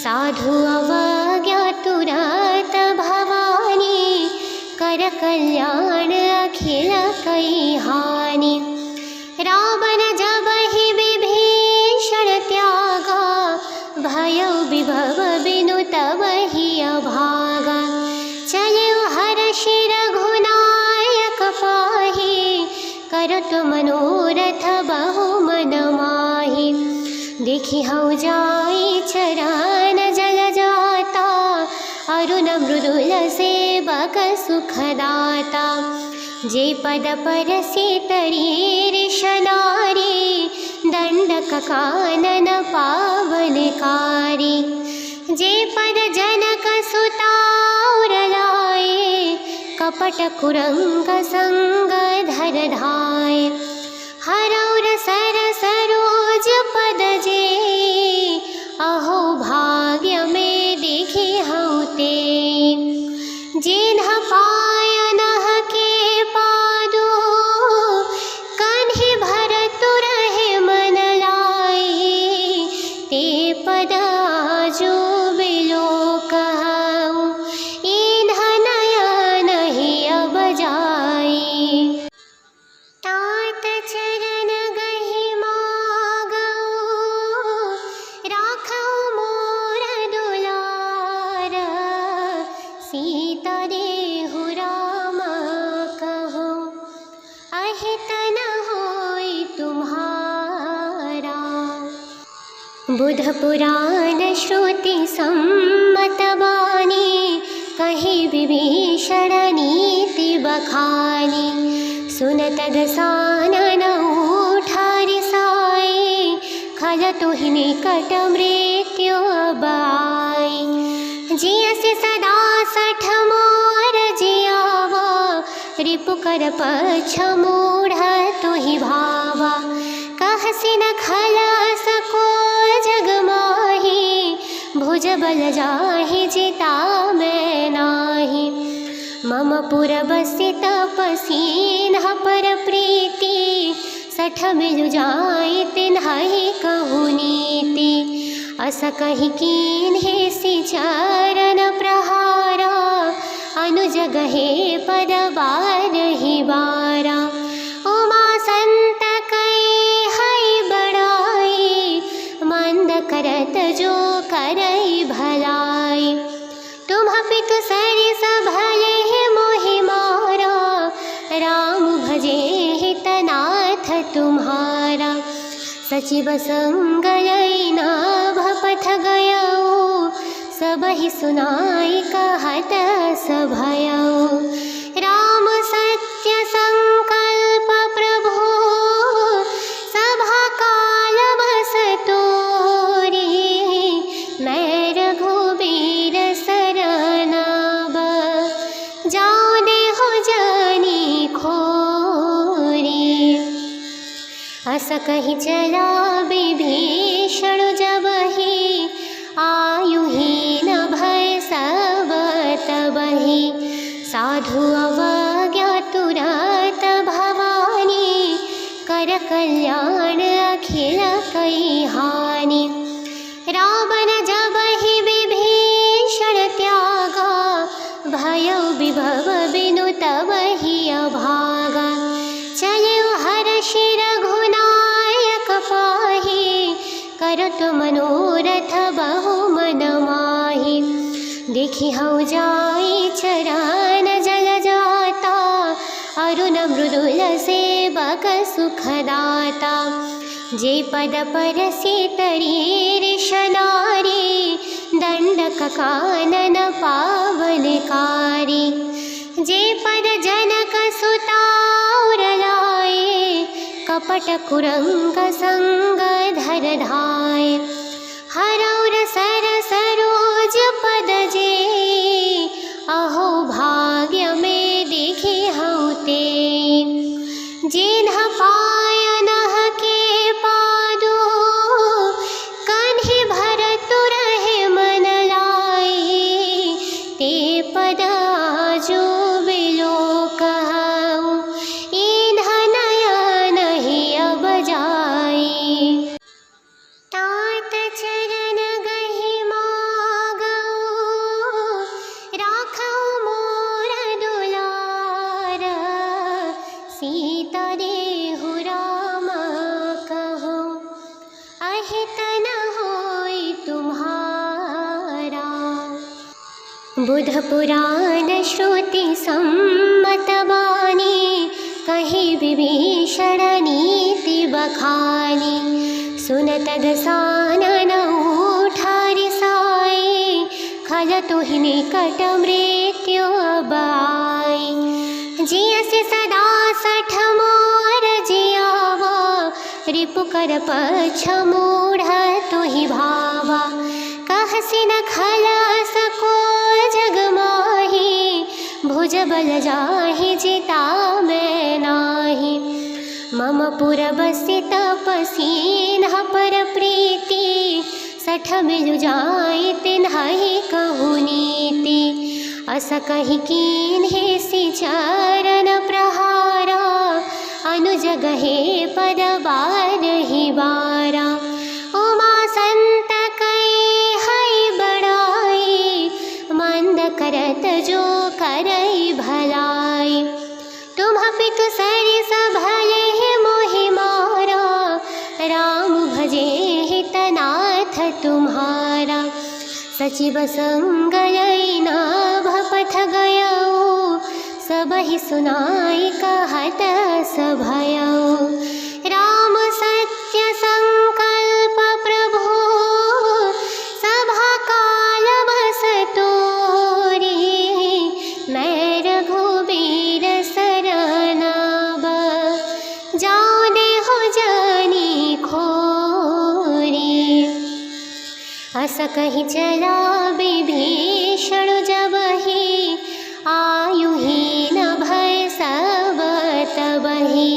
साधु अवज्ञा तुरत भवानी कर कल्याण अखिल कई हानि। रावण जबहि विभीषण त्यागा भयउ विभव बिनु तबहि अभागा। चलऊ हर्षि रघुनायक पाहि करत मनोरथ बहु मन माहि। देखि हऊ जाई चरण जल जाता अरुण मृदुल सेवक सुखदाता। जे पद परसि तरी ऋष नारी दंडक कानन पावनकारी। जे पद जनक सुता उर लाए कपट कुरंग संग धर धाय। हरौर सर सरोज पद जे अहो भाग्य में देखे हूँ ते। जिन्ह पाय नह के पादो कन्हि भरतु रहे मन लाए। ते पद आजो बिलो कहूँ इन्ह नयन ही अब जाई। तात चरण गहि मागऊँ राखऊँ मोर दुलार। सीता देहु राम कहूँ अहित न होई तुम्हारा। बुध पुराण श्रुति सम्मत बानी कही विभीषण नीति बखानी। सुनत दसानन उठा रिसाई खल तुहि निकट मृत्यु अब आई। जियसि सदा सठ मोर जियावा रिपु कर पछ मूढ़ तुहि भावा। कहसि न खलास को जग माही भुजबल जाहि जिता मैं नाही। मम पुर बसि तपसीन्ह पर प्रीति, सठ मिलु जाई तिन्हि कहु नीति। अस कहि कीन्हे सि चरण प्रहारा, अनुज गहे पद बारहि बारा। उमा संत कई है बड़ाई, मंद करत जो करई भलाई। तुम पितु सरिस भले मोहि मारा, राम भजे हितनाथ तुम्हारा। सचिव संग लई नाभ पथ गयऊ, सबहि सुनाई कहत सभयऊ। राम सत्य संकल्प प्रभु, सभा काल बस तोरी। मैं रघुबीर शरण अब, जाऊँ देहु जानी खोरी। अस कहि चला विभीषण जबहि, आयुहीन भय सब तबहि। साधु अवज्ञा तुरत भवानी, कर कल्याण अखिल कई हानि। रावण जबहि विभीषण त्यागा, भयउ विभव बिनु तबहि अभागा। चलऊ हर्षि रघुनायक पाहि, करत मनोरथ बहु मन माहि। देखि हऊ जाई चरण जल जाता, अरुण मृदुल सेवक सुखदाता। जे पद परसि तरी ऋषनारी, दंडक कानन पावनकारी। जे पद जनक सुता और लाए, कपट कुरंग संग धर धाय। हरौर सर सरोज पद जे, अहो भाग्य में देखी हऊँ ते। जिन्ह पाय नह के पादो, कन्हि भरतु रहे मन लाई। ते पद आजो बिलो कहूँ, इन्ह नयन ही अब जाई। तात चरण गहि मागऊ, राखऊ मोर दुलार। सीता देहु राम कहूँ, अहित न होई तुम्हारा। बुध पुराण श्रुति सम्मत बानी, कहि विभीषण नीति बखानी। सुनत दसानन उठा रिसाई, खलतु हि निकट मृत्यु अब आई। जियसि सदा सठ मोर जियावा, रिपु कर पक्ष मूढ़ तुहि भावा। कहसि न खलस को जग माही, भुजबल जाहि जिता मैं नाही। मम पुर बसि तपसीन्ह पर प्रीति, सठ मिलु जाई तिन्हि कहु नीति। अस कहि कीन्हे सि चरण प्रहारा, अनुज गहे पद बारहि बारा। उमा संत कई है बड़ाई, मंद करत जो करई भलाई। तुम पितु सरिस भले मोहि मारा, राम भजे हितनाथ तुम्हारा। सचिव संग लई नाभ पथ गयऊ, सबहि सुनाई कहत सभयऊ। राम सत्य संकल्प प्रभु, सभा काल बस तोरी। मैं रघुबीर शरण अब, जाऊँ देहु जानी खोरी। अस कहि चला विभीषण जबहि, आयुहीन भय सब तबहि।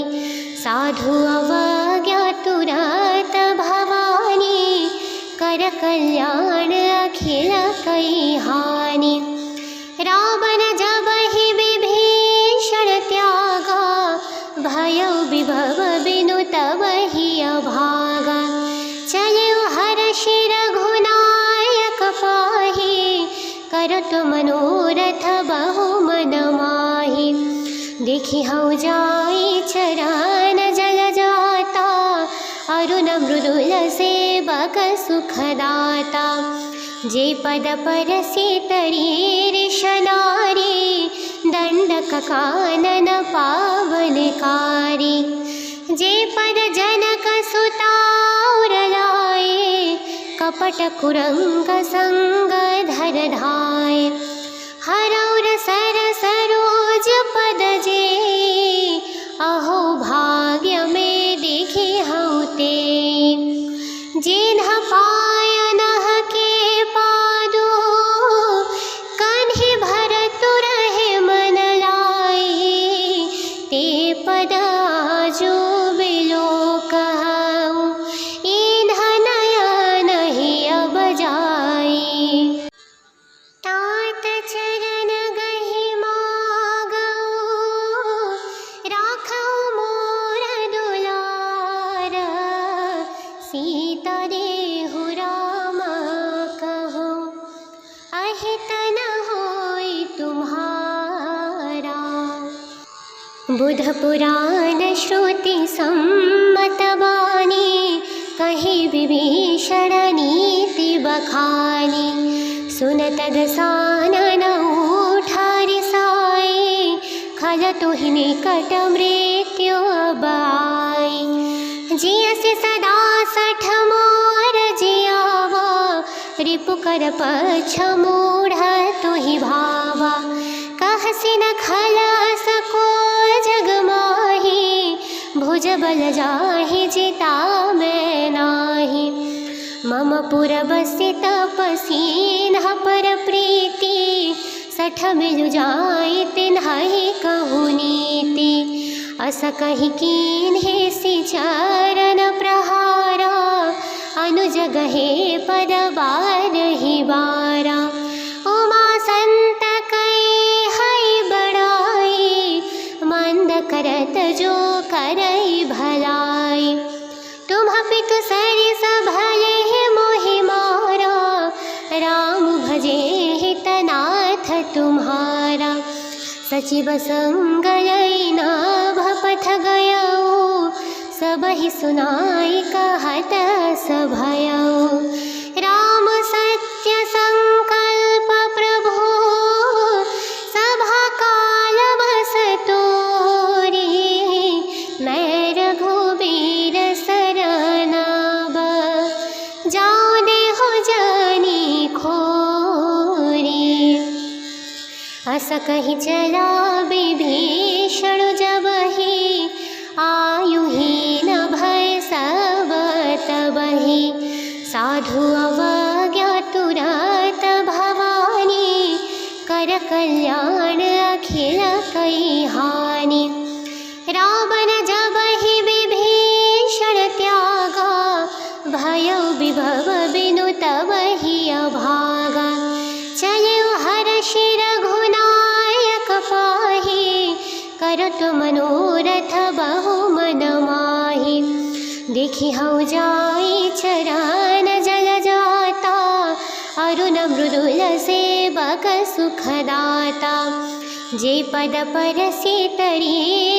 साधु अवज्ञा तुरत भवानी, कर कल्याण अखिल विभव बिनु तब ही अभागा। चलियो हर्षि रघुनायक पाहि, करत मनोरथ बहु मन माहि। देखि हऊ जाई चरण जल जाता, अरुण मृदुल सेवक सुखदाता। जे पद परसि तरी ऋषनारी, दंडक कानन पावनकारी। जे पद जनक सुता और लाए, कपट कुरंग संग धर धाय। हरौर सर सरोज पद जे, अहो भाग्य में देखी हऊँ ते। जिन्ह पायनह के पादो, कन्हि भरतु रहे मन लाए। ते पद आजो बिलोकहु, इन्ह नयन ही अब जाई। तात चरण गहि मागऊ, राखऊ मोर दुलार। सीता देहु राम कहूँ, अहित न होई तुम्हारा। बुध पुराण श्रुति सम्मत बानी, कही विभीषण नीति बखानी। सुनत दसानन उठा रिसाई, खल तुहि निकट मृत्यु अब आई। जियसि सदा सठ मोर जियावा, रिपुकर पक्ष मूढ़ तुहि भावा। कहसि न खलस को जग माही, भुज बल जाहि जिता मैं नाही। मम पुर बसि तपसीन्ह पर प्रीति, सठ मिलु जाई तिन्हि कहूँ नीति। अस कहि कीन्हे सि चरण प्रहारा, अनुज गहे पद बारहि बारा। उमा संत कई हई बड़ाई, मंद करत जो करई भलाई। तुम पितु सरिस भले मोहि मारा, राम भजे हितनाथ तुम्हारा। सचिव संग लई नाभ पथ गयऊ, सबहि सुनाई कहत सभयऊ। राम सत्य संकल्प प्रभु, सभा काल बस तोरी। मैं रघुबीर सरनाब, जाऊँ देहु जानी खोरी। अस कहि चला विभीषण जबहि, आयुहीन भय सब तबहि। साधु अवज्ञा तुरत भवानी, कर कल्याण अखिल कई हानि। रावण जबहि विभीषण त्यागा, भयउ विभव बिनु तबहि अभागा। चलियो हर्षि रघुनायक पाहि, करत मनोरथ बहु मन माहि। देखि हऊ जाई चरण जल जाता, अरुण मृदुल सेवक सुखदाता। जे पद परसि तरी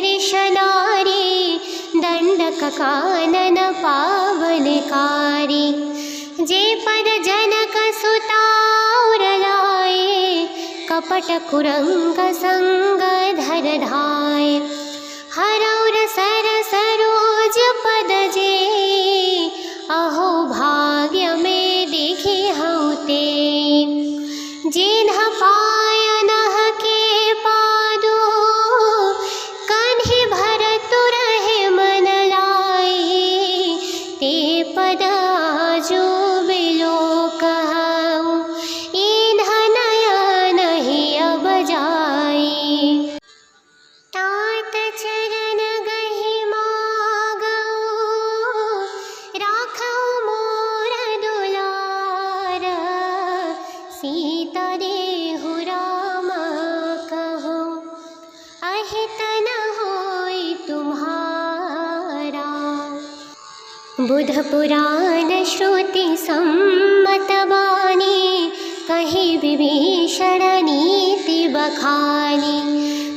ऋषनारी, दंडक कानन पावनकारी। जे पद जनक सुता और लाए, कपट कुरंग संग धर धाय। हरौर सर सरोज पद जे, अहो भाग्य में देखी हऊँ ते। जिन्ह पायनह के पादो, कन्हि भरतु रहे मन लाए। ते पद आजो बिलोकहु, इन्ह नयन ही अब जाई। तात चरण बुध पुराण श्रुति सम्मत बानी, कही विभीषण नीति बखानी।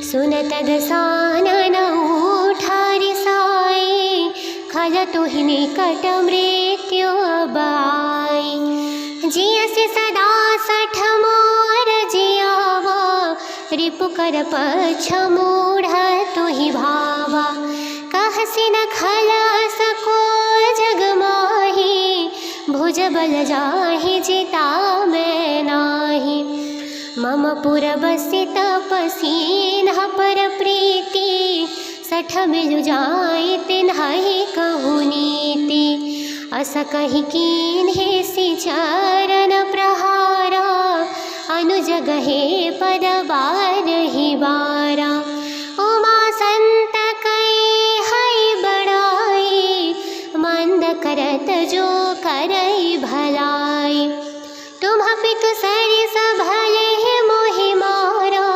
सुनत दसानन उठा रिसाई, खल तुहि निकट मृत्यु बाई। जियसि सदा सठ मोर जियावा, रिपु कर पक्ष मूढ़ तुहि भावा। कहसि न खलास को जग माही, भुज बल जाहि जिता मैं नाही। मम पुर बसि तपसीन पर प्रीति, सठ मिलु जाई तिन्हि कहु नीति। अस कहि कीन्हे सि चरण प्रहारा, अनुजगहे पद बारहि बारा। उमा संत कई है बड़ाई, मंद करत जो करई भलाई। तुम पितु सरिस भले मोहि मारा,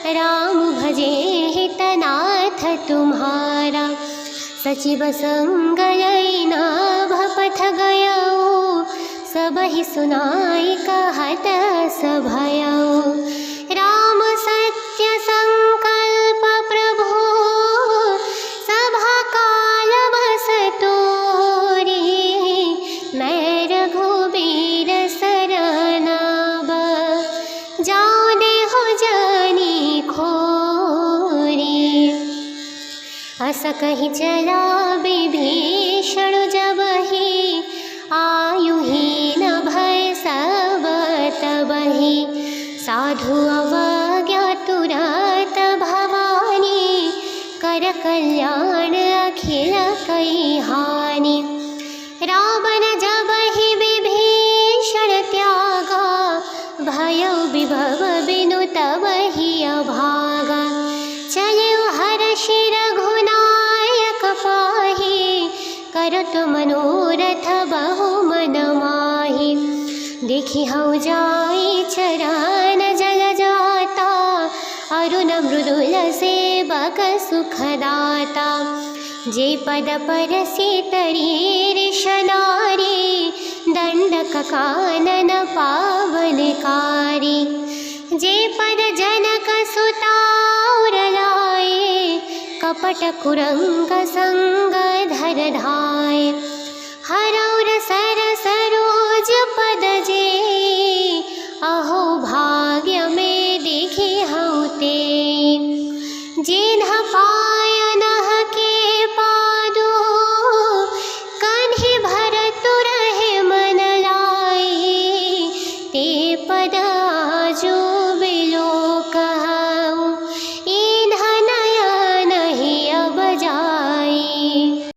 राम भजे हितनाथ तुम्हारा। सचिव संग लई नाभ पथ गयऊ, सबहि सुनाई कहत सभयऊ। राम सत्य संकल्प प्रभु, सभा काल बस तोरी। मैं रघुबीर शरण अब, जाऊँ देहु जानी खोरी। अस कहि चला विभीषण जबहि, आयुहीन भय सब तबहि। साधु अवज्ञा तुरत भवानी, कर कल्याण अखिल कई हानि। रावण जबहि विभीषण त्यागा, भयो विभव बिनु तबहि अभागा। चलिउ हर्षि रघुनायक पाहि, करत मनोरथ बहु मन माहि। देखि हऊ जाई चरण जल जाता, अरुण मृदुल सेवक सुखदाता। जे पद परसि तरी ऋष नारी, दंडक कानन पावनकारी। जे पद जनक सुता उर लाए, कपट कुरंग संग धर धाय। हरौर सर सरोज पद जे, अहो भाग्य में देखी हऊ ते। जे